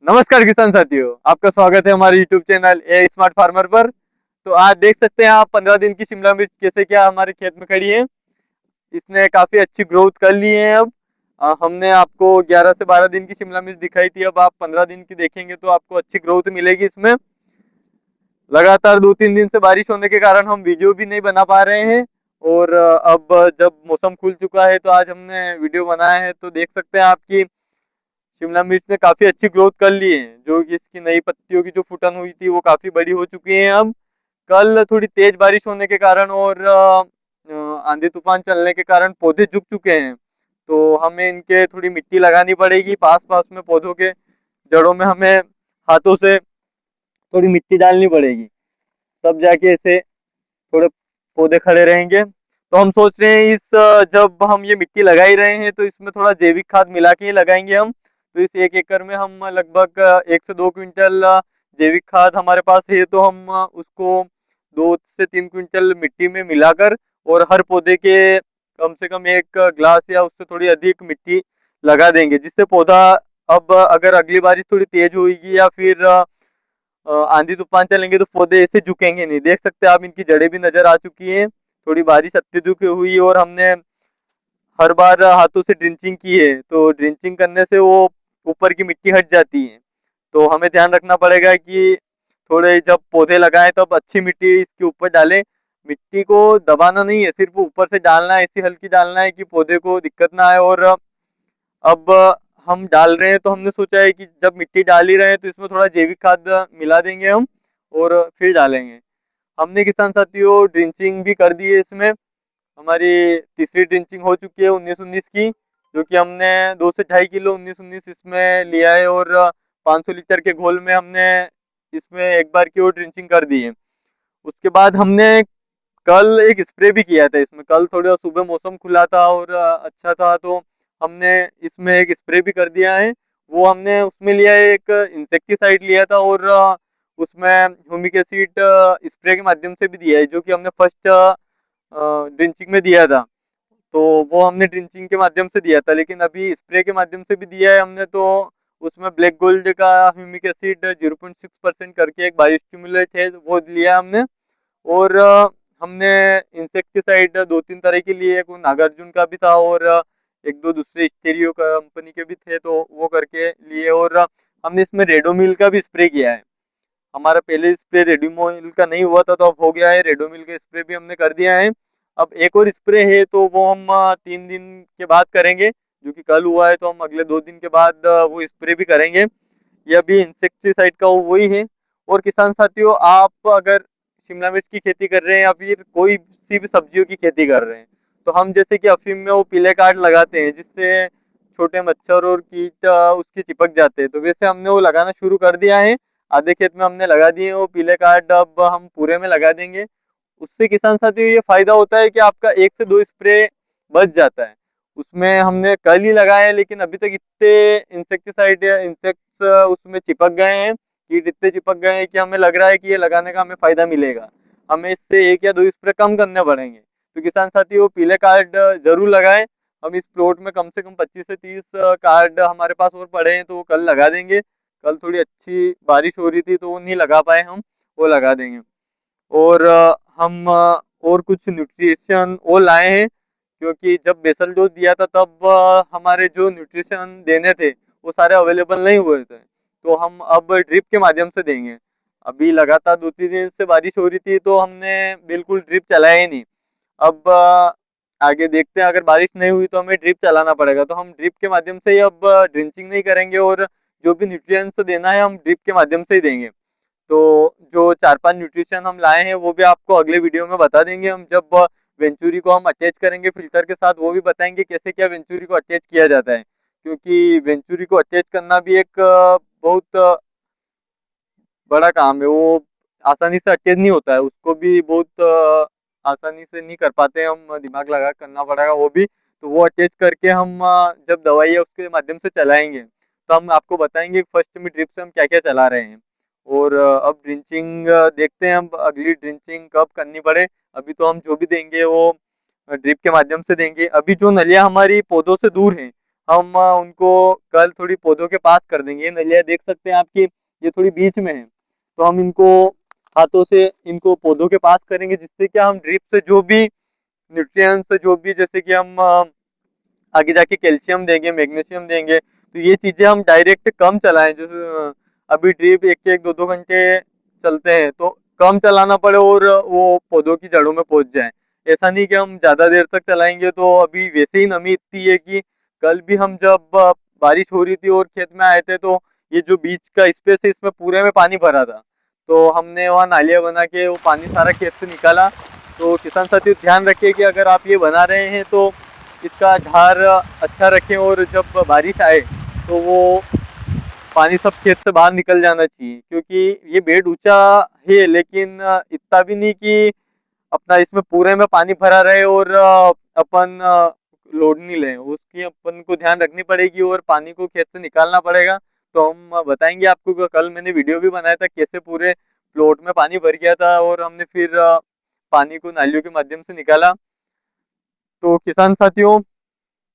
नमस्कार किसान साथियों, आपका स्वागत है हमारे YouTube चैनल ए स्मार्ट फार्मर पर। तो आज देख सकते हैं आप 15 दिन की शिमला मिर्च कैसे क्या हमारे खेत में खड़ी है। इसने काफी अच्छी ग्रोथ कर ली है। अब हमने आपको 11 से 12 दिन की शिमला मिर्च दिखाई थी, अब आप 15 दिन की देखेंगे तो आपको अच्छी ग्रोथ मिलेगी इसमें। लगातार 2-3 दिन से बारिश होने के कारण हम वीडियो भी नहीं बना पा रहे हैं। और अब जब मौसम खुल चुका है तो आज हमने वीडियो बनाया है। तो देख सकते हैं आपकी शिमला मिर्च ने काफी अच्छी ग्रोथ कर ली है। जो कि इसकी नई पत्तियों की जो फुटन हुई थी वो काफी बड़ी हो चुकी है अब। कल थोड़ी तेज बारिश होने के कारण और आंधी तूफान चलने के कारण पौधे झुक चुके हैं। तो हमें इनके थोड़ी मिट्टी लगानी पड़ेगी पास पास में, पौधों के जड़ों में हमें हाथों से थोड़ी मिट्टी डालनी पड़ेगी। तब जाके ऐसे थोड़े पौधे खड़े रहेंगे। तो हम सोच रहे हैं जब हम ये मिट्टी लगा ही रहे हैं तो इसमें थोड़ा जैविक खाद मिला के ही लगाएंगे हम। तो इस 1 एकड़ में हम लगभग 1 से 2 क्विंटल जैविक खाद हमारे पास है। तो हम उसको 2 से 3 क्विंटल मिट्टी में मिलाकर और हर पौधे के कम से कम 1 ग्लास या उससे थोड़ी अधिक मिट्टी लगा देंगे, जिससे पौधा अब अगर अगली बारिश थोड़ी तेज होगी या फिर आंधी तूफान चलेंगे तो पौधे ऐसे झुकेंगे नहीं। देख सकते हैं आप, इनकी जड़ें भी नजर आ चुकी हैं। थोड़ी बारिश अत्यधिक हुई और हमने हर बार हाथों से ड्रिंचिंग की है, तो ड्रिंचिंग करने से वो ऊपर की मिट्टी हट जाती है। तो हमें ध्यान रखना पड़ेगा कि थोड़े जब पौधे लगाएं तब अच्छी मिट्टी इसके ऊपर डालें। मिट्टी को दबाना नहीं है, सिर्फ ऊपर से डालना है, ऐसी हल्की डालना है कि पौधे को दिक्कत ना आए। और अब हम डाल रहे हैं तो हमने सोचा है कि जब मिट्टी डाल ही रहे हैं तो इसमें थोड़ा जैविक खाद मिला देंगे हम और फिर डालेंगे। हमने किसान साथियों ड्रिंचिंग भी कर दी है इसमें। हमारी तीसरी ड्रिंचिंग हो चुकी है 19-19 की, जो कि हमने 2 से 2.5 किलो 19-19 इसमें लिया है। और 500 लीटर के घोल में हमने इसमें एक बार की और ड्रिंचिंग कर दी है। उसके बाद हमने कल एक स्प्रे भी किया था इसमें। कल थोड़ा सुबह मौसम खुला था और अच्छा था, तो हमने इसमें एक स्प्रे भी कर दिया है। वो हमने उसमें लिया है, एक इंसेक्टिसाइड लिया था और उसमें ह्यूमिक एसिड स्प्रे के माध्यम से भी दिया है, जो कि हमने फर्स्ट ड्रिंचिंग में दिया था। तो वो हमने ड्रिंचिंग के माध्यम से दिया था, लेकिन अभी स्प्रे के माध्यम से भी दिया है हमने। तो उसमें ब्लैक गोल्ड का ह्यूमिक एसिड 0.6% करके एक बायोस्टिमुलेट है, वो लिया हमने। और हमने इंसेक्टिसाइड 2-3 तरह के लिए, एक नागार्जुन का भी था और एक दो दूसरे स्टेरियो कंपनी के भी थे, तो वो करके लिए। और हमने इसमें रेडोमिल का भी स्प्रे किया है। हमारा पहले स्प्रे रेडोमिल का नहीं हुआ था, तो अब हो गया है, रेडोमिल का स्प्रे भी हमने कर दिया है। अब एक और स्प्रे है तो वो हम 3 दिन के बाद करेंगे, जो कि कल हुआ है। तो हम अगले 2 दिन के बाद वो स्प्रे भी करेंगे। यह भी इंसेक्टिसाइड का वही है। और किसान साथियों, आप अगर शिमला मिर्च की खेती कर रहे हैं या फिर कोई सी भी सब्जियों की खेती कर रहे हैं, तो हम जैसे कि अफीम में वो पीले कार्ड लगाते हैं जिससे छोटे मच्छर और कीट उसकी चिपक जाते हैं, तो वैसे हमने वो लगाना शुरू कर दिया है। आधे खेत में हमने लगा दिए वो पीले कार्ड, अब हम पूरे में लगा देंगे। उससे किसान साथियों ये फायदा होता है कि आपका 1 से 2 स्प्रे बच जाता है। उसमें हमने कल ही लगाया है, लेकिन अभी तक इतने इंसेक्टिसाइड या इंसेक्ट्स उसमें चिपक गए हैं, कीट इतने चिपक गए हैं कि हमें लग रहा है कि ये लगाने का हमें फायदा मिलेगा। हमें इससे 1 या 2 स्प्रे कम करने पड़ेंगे। तो किसान साथियों पीले कार्ड जरूर लगाएं। हम इस प्लॉट में कम से कम 25 से 30 कार्ड हमारे पास और पड़े हैं, तो वो कल लगा देंगे। कल थोड़ी अच्छी बारिश हो रही थी तो वो नहीं लगा पाए हम, वो लगा देंगे। और हम और कुछ न्यूट्रिशन और लाए हैं, क्योंकि जब बेसल डोज दिया था तब हमारे जो न्यूट्रिशन देने थे वो सारे अवेलेबल नहीं हुए थे, तो हम अब ड्रिप के माध्यम से देंगे। अभी लगातार 2-3 दिन से बारिश हो रही थी तो हमने बिल्कुल ड्रिप चलाया ही नहीं। अब आगे देखते हैं, अगर बारिश नहीं हुई तो हमें ड्रिप चलाना पड़ेगा, तो हम ड्रिप के माध्यम से ही अब ड्रिंचिंग नहीं करेंगे और जो भी न्यूट्रिएंट्स देना है हम ड्रिप के माध्यम से ही देंगे। तो जो 4-5 न्यूट्रिशन हम लाए हैं वो भी आपको अगले वीडियो में बता देंगे। हम जब वेंचुरी को हम अटैच करेंगे फिल्टर के साथ, वो भी बताएंगे कैसे क्या वेंचुरी को अटैच किया जाता है। क्योंकि वेंचुरी को अटैच करना भी एक बहुत बड़ा काम है। वो आसानी से अटैच नहीं होता है, उसको भी बहुत आसानी से नहीं कर पाते, हम दिमाग लगा करना पड़ेगा वो भी। तो वो अटैच करके हम जब दवाई है उसके माध्यम से चलाएंगे तो हम आपको बताएंगे फर्स्ट में ड्रिप से हम क्या क्या चला रहे हैं। और अब ड्रिंचिंग देखते हैं हम अगली ड्रिंचिंग कब करनी पड़े। अभी तो हम जो भी देंगे वो ड्रिप के माध्यम से देंगे। अभी जो नलियां हमारी पौधों से दूर हैं, हम उनको कल थोड़ी पौधों के पास कर देंगे। ये नलियाँ देख सकते हैं आपकी, ये थोड़ी बीच में है, तो हम इनको हाथों से इनको पौधों के पास करेंगे, जिससे क्या हम ड्रिप से जो भी न्यूट्रिएंट्स, जो भी जैसे कि हम आगे जाके कैल्शियम देंगे, मैग्नीशियम देंगे, तो ये चीजें हम डायरेक्ट कम चलाएं। जैसे अभी ड्रिप एक 2 घंटे चलते हैं, तो कम चलाना पड़े और वो पौधों की जड़ों में पहुंच जाए। ऐसा नहीं कि हम ज्यादा देर तक चलाएंगे। तो अभी वैसे ही नमी इतनी है कि कल भी हम जब बारिश हो रही थी और खेत में आए थे, तो ये जो बीच का स्पेस है इसमें पूरे में पानी भरा था, तो हमने वहाँ नालियाँ बना के वो पानी सारा खेत से निकाला। तो किसान साथियों ध्यान रखिए कि अगर आप ये बना रहे हैं तो इसका ढार अच्छा रखें, और जब बारिश आए तो वो पानी सब खेत से बाहर निकल जाना चाहिए, क्योंकि ये बेड ऊंचा है लेकिन इतना भी नहीं कि अपना इसमें पूरे में पानी भरा रहे और अपन लोड नहीं लें। उसकी अपन को ध्यान रखनी पड़ेगी और पानी को खेत से निकालना पड़ेगा। तो हम बताएंगे आपको कि कल मैंने वीडियो भी बनाया था कैसे पूरे प्लॉट में पानी भर गया था और हमने फिर पानी को नालियों के माध्यम से निकाला। तो किसान साथियों,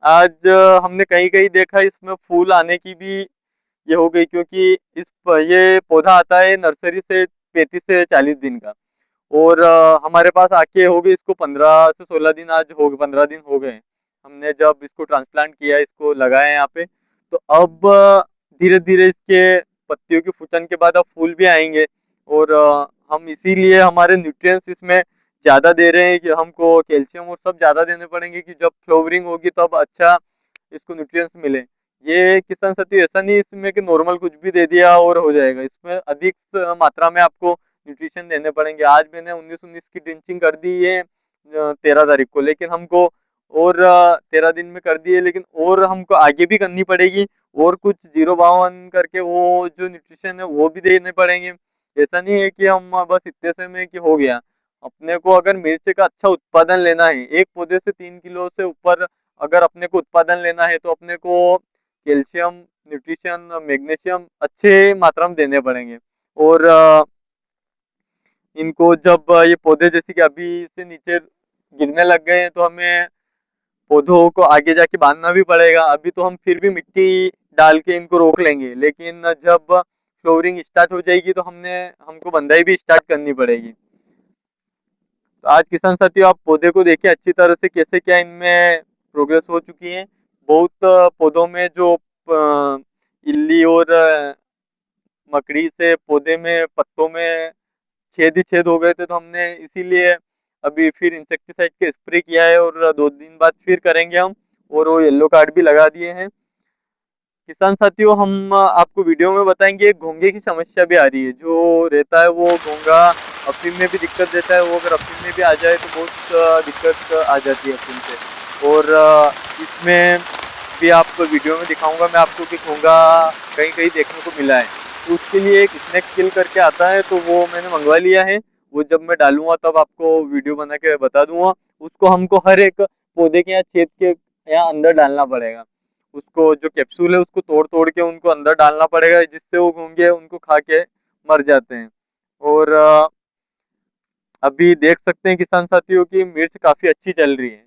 आज हमने कहीं कहीं देखा इसमें फूल आने की भी ये हो गई, क्योंकि ये पौधा आता है नर्सरी से 35 से 40 दिन का, और हमारे पास आके हो गए इसको 15 से 16 दिन, आज हो गए 15 दिन हो गए हमने जब इसको ट्रांसप्लांट किया, इसको लगाया यहाँ पे। तो अब धीरे धीरे इसके पत्तियों की फूटन के बाद अब फूल भी आएंगे, और हम इसीलिए हमारे न्यूट्रिएंट्स इसमें ज्यादा दे रहे हैं कि हमको कैल्शियम और सब ज्यादा देने पड़ेंगे कि जब फ्लावरिंग होगी तब अच्छा इसको न्यूट्रिएंट्स मिले। ये किसान साथी ऐसा नहीं इसमें कि नॉर्मल कुछ भी दे दिया और हो जाएगा, इसमें अधिक मात्रा में आपको न्यूट्रिशन देने पड़ेंगे। आज मैंने 19-19 की ड्रिंचिंग कर दी है 13 तारीख को, लेकिन हमको और 13 दिन में कर दी है, लेकिन और हमको आगे भी करनी पड़ेगी, और कुछ 0-52 करके वो जो न्यूट्रिशन है वो भी देने पड़ेंगे। ऐसा नहीं है कि हम बस इतने से में कि हो गया। अपने को अगर मिर्च का अच्छा उत्पादन लेना है, एक पौधे से 3 किलो से ऊपर अगर अपने को उत्पादन लेना है, तो अपने को कैल्शियम, न्यूट्रिशन, मैग्नीशियम अच्छे मात्रा में देने पड़ेंगे। और इनको जब ये पौधे जैसे कि अभी से नीचे गिरने लग गए हैं, तो हमें पौधों को आगे जाके बांधना भी पड़ेगा। अभी तो हम फिर भी मिट्टी डाल के इनको रोक लेंगे, लेकिन जब फ्लोरिंग स्टार्ट हो जाएगी तो हमको बंदाई भी स्टार्ट करनी पड़ेगी। तो आज किसान साथियों, आप पौधे को देखिए अच्छी तरह से कैसे क्या इनमें प्रोग्रेस हो चुकी है। बहुत पौधों में जो इल्ली और मकड़ी से पौधे में पत्तों में छेद ही छेद हो गए थे, तो हमने इसीलिए अभी फिर इंसेक्टिसाइड के स्प्रे किया है, और 2 दिन बाद फिर करेंगे हम, और वो येलो कार्ड भी लगा दिए हैं। किसान साथियों, हम आपको वीडियो में बताएंगे एक घोंघे की समस्या भी आ रही है जो रहता है। वो घोंघा अफीम में भी दिक्कत देता है, वो अगर अफीम में भी आ जाए तो बहुत दिक्कत आ जाती है अफीम से। और इसमें भी आपको वीडियो में दिखाऊंगा मैं आपको कि घोंघा कहीं कहीं देखने को मिला है। तो उसके लिए एक स्नेक किल करके आता है, तो वो मैंने मंगवा लिया है। वो जब मैं डालूंगा तब आपको वीडियो बना के बता दूंगा। उसको हमको हर एक पौधे के यहाँ छेद के यहाँ अंदर डालना पड़ेगा। उसको जो कैप्सूल है उसको तोड़ तोड़ के उनको अंदर डालना पड़ेगा, जिससे वो घोंघे उनको खा के मर जाते हैं। और अभी देख सकते हैं किसान साथियों की मिर्च काफी अच्छी चल रही है।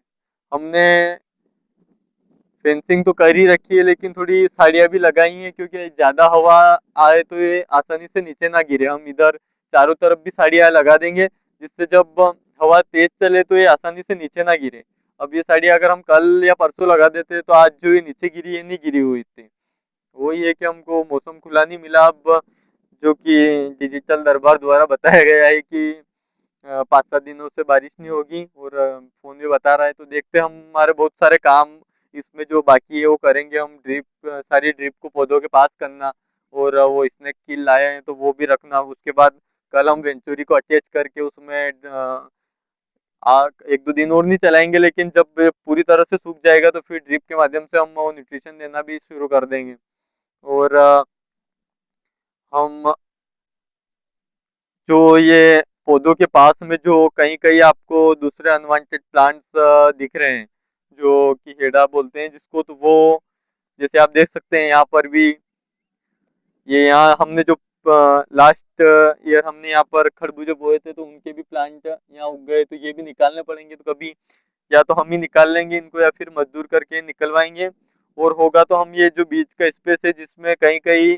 हमने फेंसिंग तो कर ही रखी है, लेकिन थोड़ी साड़ियाँ भी लगाई हैं, क्योंकि ज्यादा हवा आए तो ये आसानी से नीचे ना गिरे। हम इधर चारों तरफ भी साड़ियाँ लगा देंगे, जिससे जब हवा तेज चले तो ये आसानी से नीचे ना गिरे। अब ये साड़ियाँ अगर हम कल या परसों लगा देते तो आज जो ये नीचे गिरी है नहीं गिरी हुई थी। वही है कि हमको मौसम खुला नहीं मिला अब, जो कि डिजिटल दरबार द्वारा बताया गया है कि 5-7 दिनों से बारिश नहीं होगी, और फोन भी बता रहा है। तो देखते हैं, हम हमारे बहुत सारे काम इसमें जो बाकी है वो करेंगे हम। सारी ड्रिप को पौधों के पास करना, और वो स्नेक किल लाए हैं तो वो भी रखना। उसके बाद कल हम वेंचुरी को अटैच करके उसमें 1-2 दिन और नहीं चलाएंगे, लेकिन जब पूरी तरह से सूख जाएगा तो फिर ड्रिप के माध्यम से हम वो न्यूट्रिशन देना भी शुरू कर देंगे। और हम जो ये पौधों के पास में जो कहीं कहीं आपको दूसरे अनवांटेड प्लांट्स दिख रहे हैं, जो कि हेडा बोलते हैं जिसको, तो वो जैसे आप देख सकते हैं यहाँ पर भी, ये यहाँ हमने जो लास्ट ईयर हमने यहाँ पर खरबूजे बोए थे, तो उनके भी प्लांट यहाँ उग गए, तो ये भी निकालने पड़ेंगे। तो कभी या तो हम ही निकाल लेंगे इनको या फिर मजदूर करके निकलवाएंगे। और होगा तो हम ये जो बीच का स्पेस है जिसमें कहीं कहीं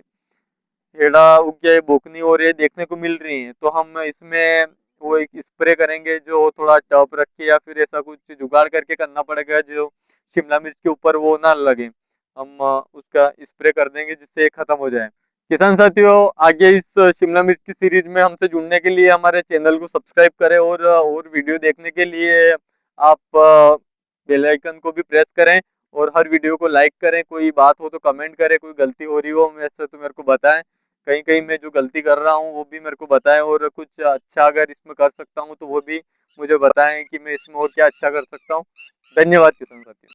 हेड़ा उग गया है, बोकनी हो रही है देखने को मिल रही है, तो हम इसमें वो एक स्प्रे करेंगे जो थोड़ा टब रख के या फिर ऐसा कुछ जुगाड़ करके करना पड़ेगा जो शिमला मिर्च के ऊपर वो ना लगे। हम उसका स्प्रे कर देंगे जिससे ये खत्म हो जाए। किसान साथियों, आगे इस शिमला मिर्च की सीरीज में हमसे जुड़ने के लिए हमारे चैनल को सब्सक्राइब करें और वीडियो देखने के लिए आप बेल आइकन को भी प्रेस करें और हर वीडियो को लाइक करें। कोई बात हो तो कमेंट करें, कोई गलती हो रही हो वैसे तो मेरे को बताएं, कहीं कहीं मैं जो गलती कर रहा हूँ वो भी मेरे को बताएं, और कुछ अच्छा अगर इसमें कर सकता हूँ तो वो भी मुझे बताएं कि मैं इसमें और क्या अच्छा कर सकता हूँ। धन्यवाद किसान साथियों।